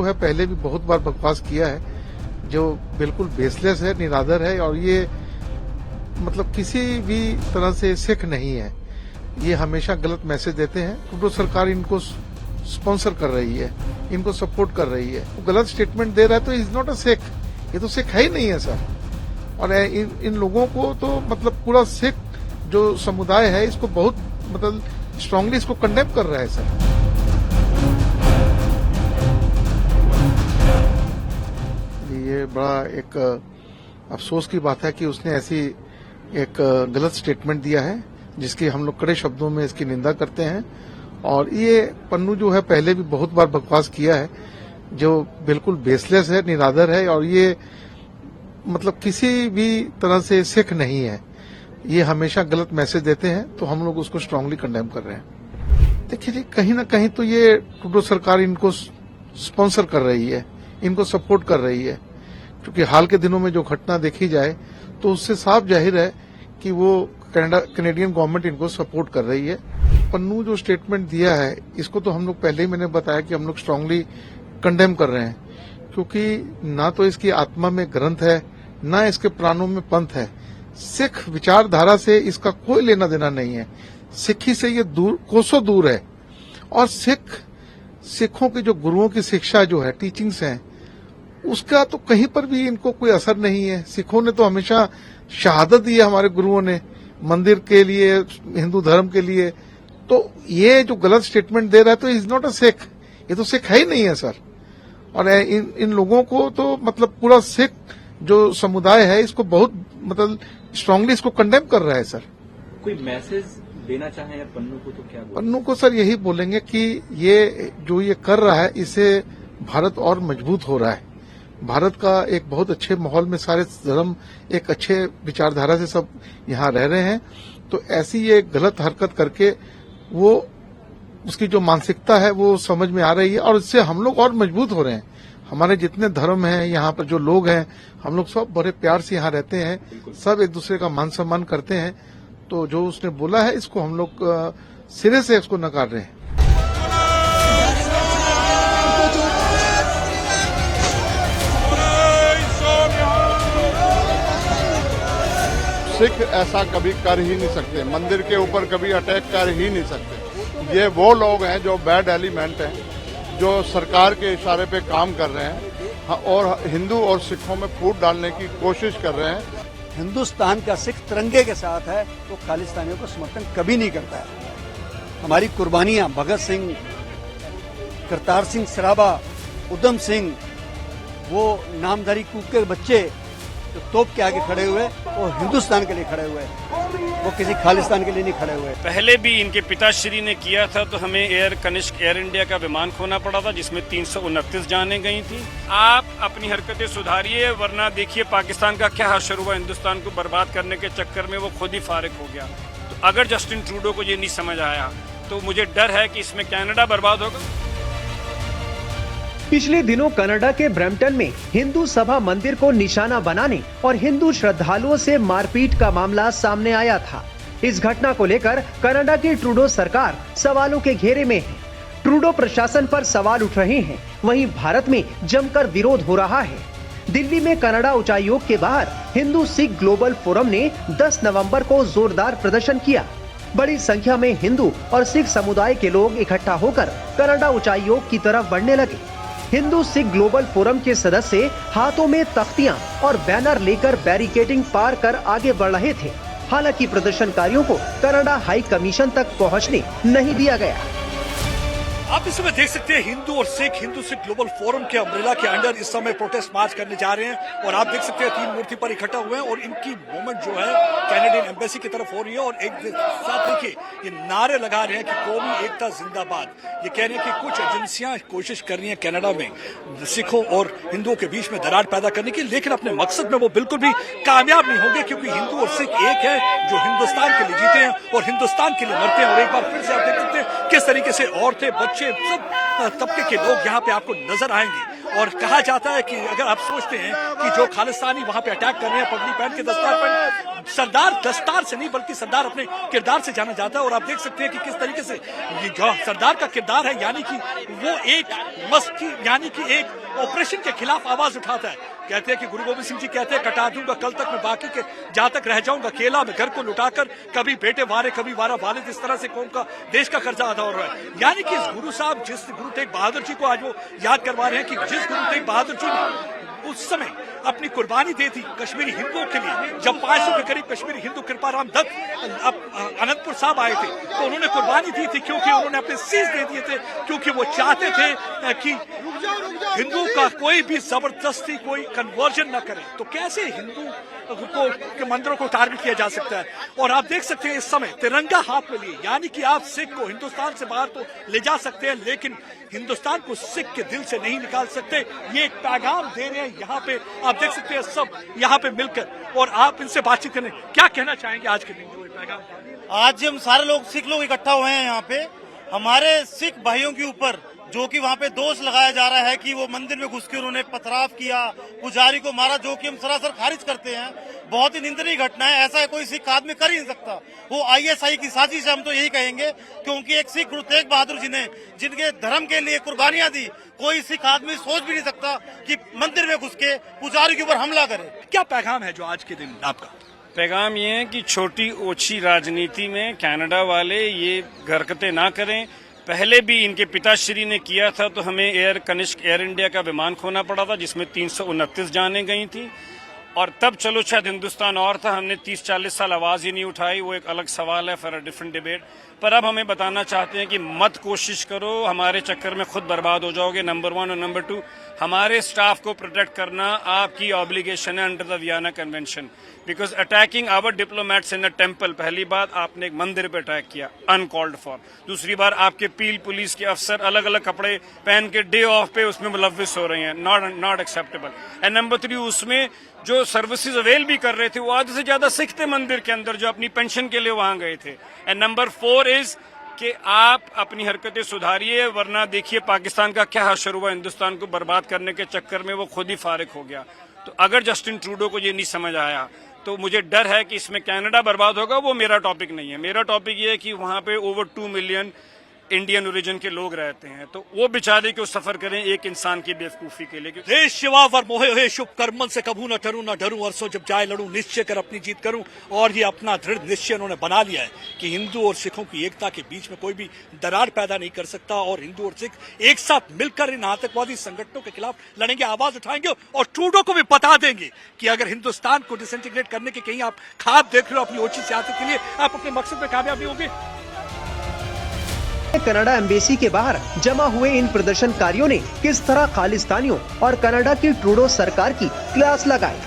जो है पहले भी बहुत बार बकवास किया है, जो बिल्कुल बेसलेस है, निरादर है और ये मतलब किसी भी तरह से सिख नहीं है। ये हमेशा गलत मैसेज देते हैं। ट्रूडो सरकार इनको स्पॉन्सर कर रही है, इनको सपोर्ट कर रही है। वो गलत स्टेटमेंट दे रहा है तो इज नॉट अ सिख, ये तो सिख है ही नहीं है सर। और इन लोगों को तो मतलब पूरा सिख जो समुदाय है इसको बहुत मतलब स्ट्रांगली इसको कंडेम कर रहा है सर। ये बड़ा एक अफसोस की बात है कि उसने ऐसी एक गलत स्टेटमेंट दिया है जिसकी हम लोग कड़े शब्दों में इसकी निंदा करते हैं। और ये पन्नू जो है पहले भी बहुत बार बकवास किया है, जो बिल्कुल बेसलेस है, निरादर है और ये मतलब किसी भी तरह से सिख नहीं है। ये हमेशा गलत मैसेज देते हैं तो हम लोग उसको स्ट्रांगली कंडेम कर रहे हैं। देखिए जी, कहीं ना कहीं तो ये ट्रूडो सरकार इनको स्पॉन्सर कर रही है, इनको सपोर्ट कर रही है, क्योंकि हाल के दिनों में जो घटना देखी जाए तो उससे साफ जाहिर है कि वो कैनेडियन गवर्नमेंट इनको सपोर्ट कर रही है। पन्नू जो स्टेटमेंट दिया है इसको तो हम लोग पहले ही मैंने बताया कि हम लोग स्ट्रांगली कंडेम कर रहे हैं, क्योंकि ना तो इसकी आत्मा में ग्रंथ है, ना इसके प्राणों में पंथ है। सिख विचारधारा से इसका कोई लेना देना नहीं है। सिक्खी से ये दूर, कोसों दूर है। और सिखों की जो गुरुओं की शिक्षा जो है, टीचिंग्स हैं, उसका तो कहीं पर भी इनको कोई असर नहीं है। सिखों ने तो हमेशा शहादत दी है, हमारे गुरुओं ने, मंदिर के लिए, हिंदू धर्म के लिए। तो ये जो गलत स्टेटमेंट दे रहा है तो इज नॉट अ सिख, ये तो सिख है ही नहीं है सर। और इन लोगों को तो मतलब पूरा सिख जो समुदाय है इसको बहुत मतलब स्ट्रांगली इसको कंडेम कर रहा है सर। कोई मैसेज देना चाहें या पन्नू को तो क्या बोलेंगे? पन्नू को सर यही बोलेंगे कि ये जो ये कर रहा है इससे भारत और मजबूत हो रहा है। भारत का एक बहुत अच्छे माहौल में सारे धर्म एक अच्छे विचारधारा से सब यहाँ रह रहे हैं। तो ऐसी ये गलत हरकत करके वो उसकी जो मानसिकता है वो समझ में आ रही है और इससे हम लोग और मजबूत हो रहे हैं। हमारे जितने धर्म हैं, यहाँ पर जो लोग हैं, हम लोग सब बड़े प्यार से यहाँ रहते हैं, सब एक दूसरे का मान सम्मान करते हैं। तो जो उसने बोला है इसको हम लोग सिरे से इसको नकार रहे हैं। सिख ऐसा कभी कर ही नहीं सकते, मंदिर के ऊपर कभी अटैक कर ही नहीं सकते। ये वो लोग हैं जो बैड एलिमेंट हैं, जो सरकार के इशारे पे काम कर रहे हैं और हिंदू और सिखों में फूट डालने की कोशिश कर रहे हैं। हिंदुस्तान का सिख तिरंगे के साथ है तो खालिस्तानियों को समर्थन कभी नहीं करता है। हमारी कुर्बानियां, भगत सिंह, करतार सिंह सराबा, उधम सिंह, वो नामधारी कूक के बच्चे जो तोप के आगे खड़े हुए वो हिंदुस्तान के लिए खड़े हुए, वो किसी खालिस्तान के लिए नहीं खड़े हुए। पहले भी इनके पिताश्री ने किया था तो हमें एयर कनिष्क एयर इंडिया का विमान खोना पड़ा था जिसमें 329 जानें गई थी। आप अपनी हरकतें सुधारिए, वरना देखिए पाकिस्तान का क्या हश्र हुआ। हिंदुस्तान को बर्बाद करने के चक्कर में वो खुद ही फारिग हो गया। तो अगर जस्टिन ट्रूडो को ये नहीं समझ आया तो मुझे डर है कि इसमें कनाडा बर्बाद होगा। पिछले दिनों कनाडा के ब्रैम्पटन में हिंदू सभा मंदिर को निशाना बनाने और हिंदू श्रद्धालुओं से मारपीट का मामला सामने आया था। इस घटना को लेकर कनाडा की ट्रूडो सरकार सवालों के घेरे में है। ट्रूडो प्रशासन पर सवाल उठ रहे हैं, वहीं भारत में जमकर विरोध हो रहा है। दिल्ली में कनाडा उच्चायोग के बाहर हिंदू सिख ग्लोबल फोरम ने 10 नवंबर को जोरदार प्रदर्शन किया। बड़ी संख्या में हिंदू और सिख समुदाय के लोग इकट्ठा होकर कनाडा उच्चायोग की तरफ बढ़ने लगे। हिंदू सिख ग्लोबल फोरम के सदस्य हाथों में तख्तियां और बैनर लेकर बैरिकेडिंग पार कर आगे बढ़ रहे थे। हालांकि प्रदर्शनकारियों को कनाडा हाई कमीशन तक पहुंचने नहीं दिया गया। आप इस समय देख सकते हैं हिंदू सिख ग्लोबल फोरम के अम्ब्रेला के अंडर इस समय प्रोटेस्ट मार्च करने जा रहे हैं। और आप देख सकते हैं 3 मूर्ति पर इकट्ठा हुए हैं और इनकी मूवमेंट जो है कैनेडियन एम्बेसी की तरफ हो रही है। और एक साथ देखिए ये नारे लगा रहे हैं कि कौमी एकता जिंदाबाद। ये कह रहे हैं कि कुछ एजेंसियां कोशिश कर रही हैं कनाडा में सिखों और हिंदुओं के बीच में दरार पैदा करने की, लेकिन अपने मकसद में वो बिल्कुल भी कामयाब नहीं होंगे, क्योंकि हिंदू और सिख एक है जो हिंदुस्तान के लिए जीते हैं और हिंदुस्तान के लिए मरते हैं। और एक बार फिर से आप देख सकते हैं किस तरीके से औरतें, बच्चे, सब तबके के लोग यहाँ पे आपको नजर आएंगे। और कहा जाता है कि अगर आप सोचते हैं कि जो खालिस्तानी वहां पे अटैक कर रहे हैं पगड़ी पहन के दस्तार पहन, सरदार दस्तार से नहीं बल्कि सरदार अपने किरदार से जाना जाता है। और आप देख सकते हैं कि किस तरीके से ये जो सरदार का किरदार है, यानी कि वो एक मस्ती यानी कि एक ऑपरेशन के खिलाफ आवाज उठाता है। कहते हैं कि गुरु गोविंद सिंह जी कहते हैं, कटा दूंगा कल तक मैं बाकी के जहां तक रह जाऊंगा अकेला, मैं घर को लुटाकर कभी बेटे वारे कभी वारा वालिद, इस तरह से कौम का देश का कर्जा अदा हो रहा है। यानी कि इस गुरु साहब जिस गुरु तेग बहादुर जी को आज वो याद करवा रहे हैं कि जिस गुरु तेग बहादुर जी ने उस समय अपनी कुर्बानी दी थी कश्मीरी हिंदुओं के लिए, जब 500 के करीब कश्मीरी हिंदू कृपाराम दत्त अनंतपुर साहब आए थे तो उन्होंने कुर्बानी दी थी, क्योंकि उन्होंने अपने सीस दे दिए थे, क्योंकि वो चाहते थे कि हिंदू का कोई भी जबरदस्ती कोई कन्वर्जन न करे। तो कैसे हिंदू को के मंदिरों को टारगेट किया जा सकता है? और आप देख सकते हैं इस समय तिरंगा हाथ में लिए, यानी कि आप सिख को हिंदुस्तान से बाहर तो ले जा सकते हैं लेकिन हिंदुस्तान को सिख के दिल से नहीं निकाल सकते। ये एक पैगाम दे रहे हैं यहाँ पे, आप देख सकते हैं सब यहाँ पे मिलकर, और आप इनसे बातचीत करें, क्या कहना चाहेंगे आज के दिन जो पैगाम? आज हम सारे लोग सिख लोग इकट्ठा हुए हैं यहाँ पे, हमारे सिख भाइयों के ऊपर जो कि वहाँ पे दोष लगाया जा रहा है कि वो मंदिर में घुस के उन्होंने पथराव किया, पुजारी को मारा, जो कि हम सरासर खारिज करते हैं। बहुत ही निंदनीय घटना है, ऐसा कोई सिख आदमी कर ही नहीं सकता। वो आईएसआई की साजिश है, हम तो यही कहेंगे, क्योंकि एक सिख गुरु तेग बहादुर जी ने जिनके धर्म के लिए कुर्बानियां दी, कोई सिख आदमी सोच भी नहीं सकता कि मंदिर में घुस के पुजारी के ऊपर हमला करे। क्या पैगाम है जो आज के दिन आपका? पैगाम ये है कि छोटी ओछी राजनीति में कनाडा वाले ये हरकतें ना करें। पहले भी इनके पिताश्री ने किया था तो हमें एयर कनिष्क एयर इंडिया का विमान खोना पड़ा था जिसमें 329 जानें गई थी, और तब चलो शायद हिंदुस्तान और था, हमने 30-40 साल आवाज ही नहीं उठाई, वो एक अलग सवाल है, फॉर अ डिफरेंट डिबेट। पर अब हमें बताना चाहते हैं कि मत कोशिश करो, हमारे चक्कर में खुद बर्बाद हो जाओगे, नंबर 1, और नंबर 2 हमारे स्टाफ को प्रोटेक्ट करना आपकी ऑब्लिगेशन है under the Vienna convention, because attacking our diplomats in a temple, पहली बात आपने एक मंदिर पे अटैक किया अनकॉल्ड फॉर, दूसरी बार आपके पील पुलिस के अफसर अलग अलग कपड़े पहन के डे ऑफ पे उसमें मुलविस हो रहे हैं, नॉट एक्सेप्टेबल। एंड नंबर 3 उसमें जो सर्विसेज अवेल भी कर रहे थे वो आधे से ज्यादा सिख थे मंदिर के अंदर जो अपनी पेंशन के लिए वहां गए थे। एंड नंबर 4 इज कि आप अपनी हरकतें सुधारिए, वरना देखिए पाकिस्तान का क्या हशर हुआ, हिंदुस्तान को बर्बाद करने के चक्कर में वो खुद ही फारिग हो गया। तो अगर जस्टिन ट्रूडो को ये नहीं समझ आया तो मुझे डर है कि इसमें कनाडा बर्बाद होगा। वो मेरा टॉपिक नहीं है, मेरा टॉपिक ये है कि वहां पे ओवर 2 मिलियन इंडियन ओरिजिन के लोग रहते हैं, तो वो बेचारे क्यों सफर करें एक इंसान की बेवकूफी के लिए। देश शिवा वर मोहे हे शुभ कर्मन से कभू न डरूं न डरूं, अरसों जब जाए लड़ूं, निश्चय कर अपनी जीत करूं। और ये अपना दृढ़ निश्चय उन्होंने बना लिया है कि हिंदू और सिखों की एकता के बीच में कोई भी दरार पैदा नहीं कर सकता, और हिंदू और सिख एक साथ मिलकर इन आतंकवादी संगठनों के खिलाफ लड़ेंगे, आवाज उठाएंगे, और ट्रूडो को भी बता देंगे कि अगर हिंदुस्तान को डिसइंटीग्रेट करने के कहीं आप खाब देख रहे हो अपनी ओछी सियासत के लिए, आप अपने मकसद में कामयाब नहीं होंगे। कनाडा एम्बेसी के बाहर जमा हुए इन प्रदर्शनकारियों ने किस तरह खालिस्तानियों और कनाडा की ट्रूडो सरकार की क्लास लगाई।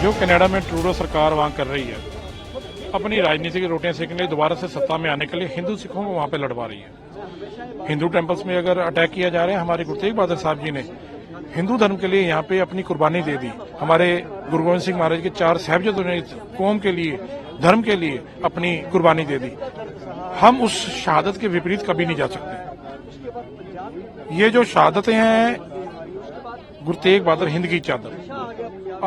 जो कनाडा में ट्रूडो सरकार वहां कर रही है, अपनी राजनीतिक रोटियां सेकने के लिए दोबारा से सत्ता में आने के लिए हिंदू सिखों को वहां पे लड़वा रही है। हिंदू टेम्पल्स में अगर अटैक किया जा रहा है, हमारे गुरु तेग बहादुर साहब जी ने हिंदू धर्म के लिए यहाँ पे अपनी कुर्बानी दे दी। हमारे गुरु गोविंद सिंह महाराज के 4 साहिबजादों ने कौम के लिए, धर्म के लिए अपनी कुर्बानी दे दी। हम उस शहादत के विपरीत कभी नहीं जा सकते। ये जो शहादतें हैं, गुरु तेग बहादुर हिंद की चादर,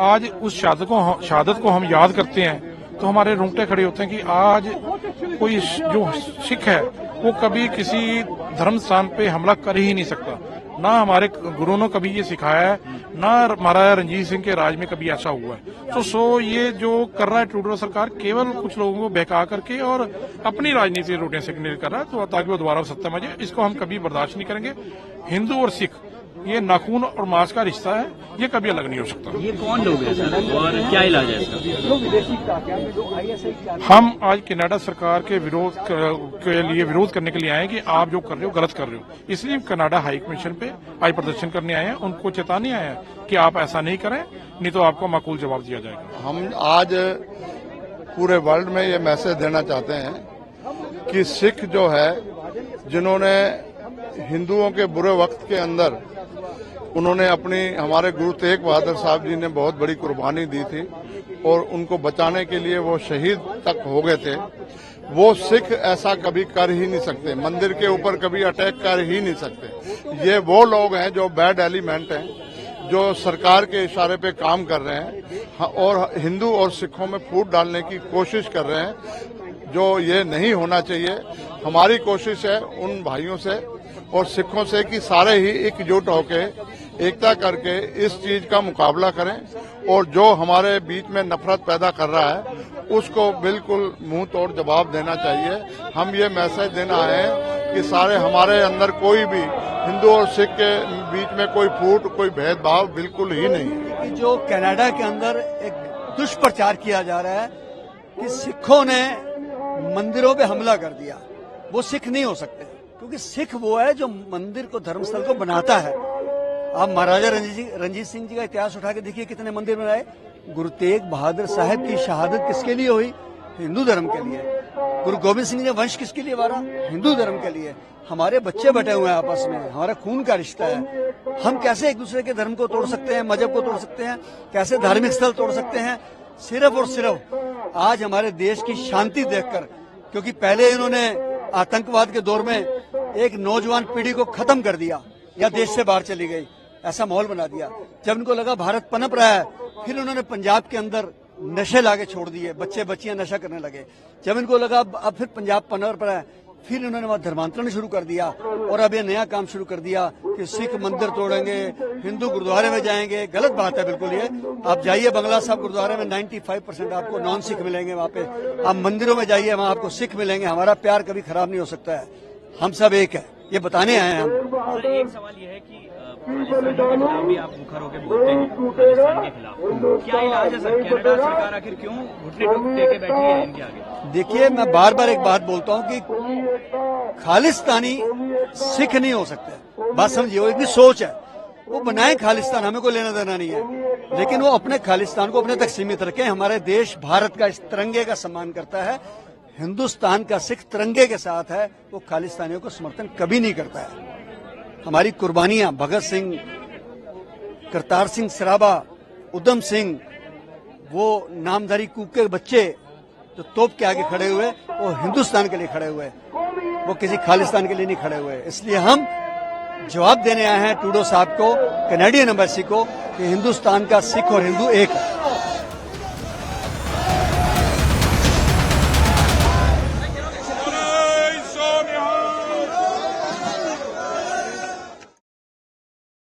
आज उस शहादत को हम याद करते हैं तो हमारे रोंगटे खड़े होते हैं कि आज कोई जो सिख है वो कभी किसी धर्म स्थान पे हमला कर ही नहीं सकता। ना हमारे गुरुओं ने कभी ये सिखाया है, ना महाराजा रणजीत सिंह के राज में कभी ऐसा हुआ है। तो ये जो कर रहा है ट्रूडो सरकार, केवल कुछ लोगों को बहका करके और अपनी राजनीतिक रोटियां सेकने कर रहा है, तो ताकि वो दोबारा सत्ता में आ जाए। इसको हम कभी बर्दाश्त नहीं करेंगे। हिंदू और सिख ये नाखून और मांस का रिश्ता है, ये कभी अलग नहीं हो सकता। ये कौन लोग हैं सर और क्या इलाज है इसका? हम आज कनाडा सरकार के विरोध करने के लिए आए हैं कि आप जो कर रहे हो गलत कर रहे हो, इसलिए कनाडा हाई कमीशन पे आज प्रदर्शन करने आए हैं। उनको चेताने आए हैं कि आप ऐसा नहीं करें, नहीं तो आपको माकूल जवाब दिया जाएगा। हम आज पूरे वर्ल्ड में ये मैसेज देना चाहते हैं कि सिख जो है, जिन्होंने हिंदुओं के बुरे वक्त के अंदर उन्होंने हमारे गुरु तेग बहादुर साहब जी ने बहुत बड़ी कुर्बानी दी थी और उनको बचाने के लिए वो शहीद तक हो गए थे। वो सिख ऐसा कभी कर ही नहीं सकते, मंदिर के ऊपर कभी अटैक कर ही नहीं सकते। ये वो लोग हैं जो बैड एलिमेंट हैं, जो सरकार के इशारे पे काम कर रहे हैं और हिंदू और सिखों में फूट डालने की कोशिश कर रहे हैं, जो ये नहीं होना चाहिए। हमारी कोशिश है उन भाइयों से और सिखों से कि सारे ही एकजुट होके एकता करके इस चीज का मुकाबला करें और जो हमारे बीच में नफरत पैदा कर रहा है उसको बिल्कुल मुंह तोड़ जवाब देना चाहिए। हम ये मैसेज देना है कि सारे हमारे अंदर कोई भी हिंदू और सिख के बीच में कोई फूट, कोई भेदभाव बिल्कुल ही नहीं है। जो कनाडा के अंदर एक दुष्प्रचार किया जा रहा है कि सिखों ने मंदिरों पे हमला कर दिया, वो सिख नहीं हो सकते, क्योंकि सिख वो है जो मंदिर को, धर्मस्थल को बनाता है। आप महाराजा रंजीत सिंह जी का इतिहास उठा के देखिए, कितने मंदिर बनाए। गुरु तेग बहादुर साहब की शहादत किसके लिए हुई? हिंदू धर्म के लिए। गुरु गोविंद सिंह ने वंश किसके लिए वारा? हिंदू धर्म के लिए। हमारे बच्चे बटे हुए हैं आपस में, हमारा खून का रिश्ता है। हम कैसे एक दूसरे के धर्म को तोड़ सकते हैं, मजहब को तोड़ सकते हैं, कैसे धार्मिक स्थल तोड़ सकते हैं? सिर्फ और सिर्फ आज हमारे देश की शांति देखकर, क्योंकि पहले इन्होंने आतंकवाद के दौर में एक नौजवान पीढ़ी को खत्म कर दिया या देश से बाहर चली गई, ऐसा माहौल बना दिया। जब इनको लगा भारत पनप रहा है, फिर उन्होंने पंजाब के अंदर नशे लाके छोड़ दिए, बच्चे बच्चियां नशा करने लगे। जब इनको लगा अब फिर पंजाब पनप रहा है, फिर उन्होंने वहां धर्मांतरण शुरू कर दिया और अब ये नया काम शुरू कर दिया कि सिख मंदिर तोड़ेंगे, हिंदू गुरुद्वारे में जाएंगे। गलत बात है बिल्कुल ये। आप जाइए बंगला साहब गुरुद्वारे में 95% आपको नॉन सिख मिलेंगे वहां पे। आप मंदिरों में जाइए, वहां आपको सिख मिलेंगे। हमारा प्यार कभी खराब नहीं हो सकता है, हम सब एक है, ये बताने आए हैं हम। सर, एक सवाल ये है कि खालिस्तानियों के खिलाफ भी आप मुखर होकर बोलते हैं, खालिस्तान के खिलाफ क्या इलाज है सर? कनाडा सरकार आखिर क्यों घुटने टेके बैठी है इनके आगे? देखिए, मैं बार बार एक बात बोलता हूं कि खालिस्तानी सिख नहीं हो सकते। बात समझिए, वो इतनी सोच है, वो बनाए खालिस्तान, हमें कोई लेना देना नहीं है, लेकिन वो अपने खालिस्तान को अपने तक सीमित रखें। हमारे देश भारत का इस तिरंगे का सम्मान करता है। हिंदुस्तान का सिख तिरंगे के साथ है, वो खालिस्तानियों को समर्थन कभी नहीं करता है। हमारी कुर्बानियां, भगत सिंह, करतार सिंह सराबा, उधम सिंह, वो नामधारी कूक के बच्चे जो तोप के आगे खड़े हुए, वो हिंदुस्तान के लिए खड़े हुए, वो किसी खालिस्तान के लिए नहीं खड़े हुए। इसलिए हम जवाब देने आए हैं ट्रूडो साहब को, कैनेडियन एम्बेसी को, कि हिंदुस्तान का सिख और हिंदू एक है।